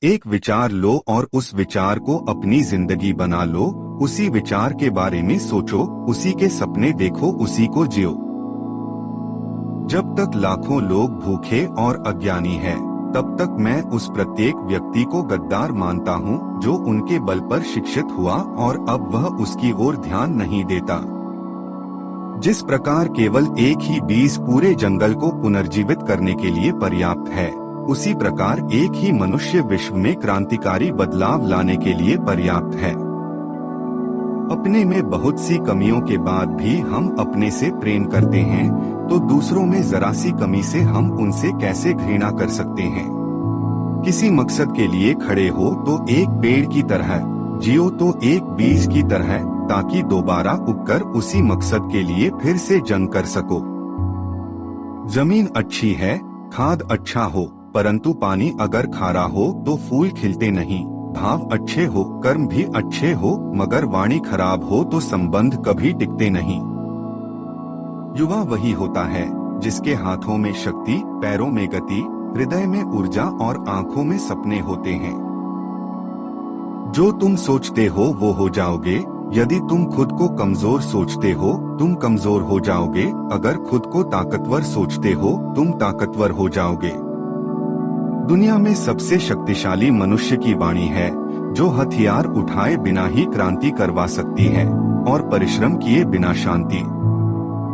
एक विचार लो और उस विचार को अपनी जिंदगी बना लो। उसी विचार के बारे में सोचो, उसी के सपने देखो, उसी को जियो। जब तक लाखों लोग भूखे और अज्ञानी हैं, तब तक मैं उस प्रत्येक व्यक्ति को गद्दार मानता हूँ जो उनके बल पर शिक्षित हुआ और अब वह उसकी ओर ध्यान नहीं देता। जिस प्रकार केवल एक ही बीज पूरे जंगल को पुनर्जीवित करने के लिए पर्याप्त है, उसी प्रकार एक ही मनुष्य विश्व में क्रांतिकारी बदलाव लाने के लिए पर्याप्त है। अपने में बहुत सी कमियों के बाद भी हम अपने से प्रेम करते हैं, तो दूसरों में जरा सी कमी से हम उनसे कैसे घृणा कर सकते हैं। किसी मकसद के लिए खड़े हो तो एक पेड़ की तरह, जियो तो एक बीज की तरह, ताकि दोबारा उगकर उसी मकसद के लिए फिर से जंग कर सको। जमीन अच्छी है, खाद अच्छा हो, परंतु पानी अगर खारा हो तो फूल खिलते नहीं। भाव अच्छे हो, कर्म भी अच्छे हो, मगर वाणी खराब हो तो संबंध कभी टिकते नहीं। युवा वही होता है जिसके हाथों में शक्ति, पैरों में गति, हृदय में ऊर्जा और आंखों में सपने होते हैं। जो तुम सोचते हो वो हो जाओगे। यदि तुम खुद को कमजोर सोचते हो, तुम कमजोर हो जाओगे। अगर खुद को ताकतवर सोचते हो, तुम ताकतवर हो जाओगे। दुनिया में सबसे शक्तिशाली मनुष्य की वाणी है, जो हथियार उठाए बिना ही क्रांति करवा सकती है और परिश्रम किए बिना शांति।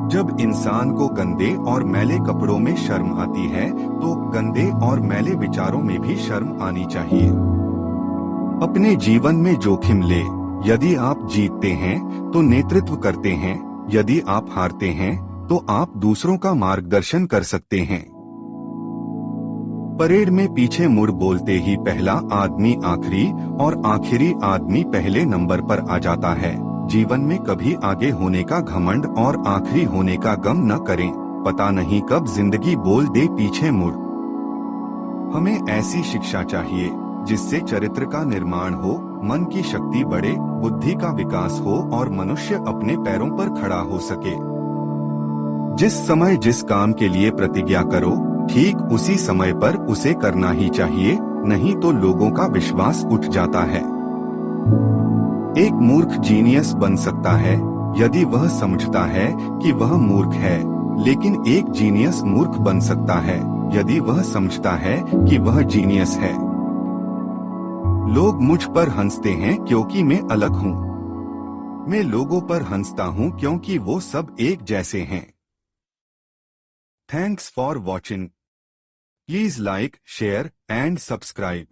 जब इंसान को गंदे और मैले कपड़ों में शर्म आती है, तो गंदे और मैले विचारों में भी शर्म आनी चाहिए। अपने जीवन में जोखिम ले। यदि आप जीतते हैं तो नेतृत्व करते हैं, यदि आप हारते हैं तो आप दूसरों का मार्गदर्शन कर सकते हैं। परेड में पीछे मुड़ बोलते ही पहला आदमी आखिरी और आखिरी आदमी पहले नंबर पर आ जाता है। जीवन में कभी आगे होने का घमंड और आखिरी होने का गम न करें। पता नहीं कब जिंदगी बोल दे पीछे मुड़। हमें ऐसी शिक्षा चाहिए जिससे चरित्र का निर्माण हो, मन की शक्ति बढ़े, बुद्धि का विकास हो और मनुष्य अपने पैरों पर खड़ा हो सके। जिस समय जिस काम के लिए प्रतिज्ञा करो, ठीक उसी समय पर उसे करना ही चाहिए, नहीं तो लोगों का विश्वास उठ जाता है। एक मूर्ख जीनियस बन सकता है यदि वह समझता है कि वह मूर्ख है, लेकिन एक जीनियस मूर्ख बन सकता है यदि वह समझता है कि वह जीनियस है। लोग मुझ पर हंसते हैं क्योंकि मैं अलग हूँ। मैं लोगों पर हंसता हूँ क्योंकि वो सब एक जैसे हैं। Thanks for watching. Please like, share and subscribe.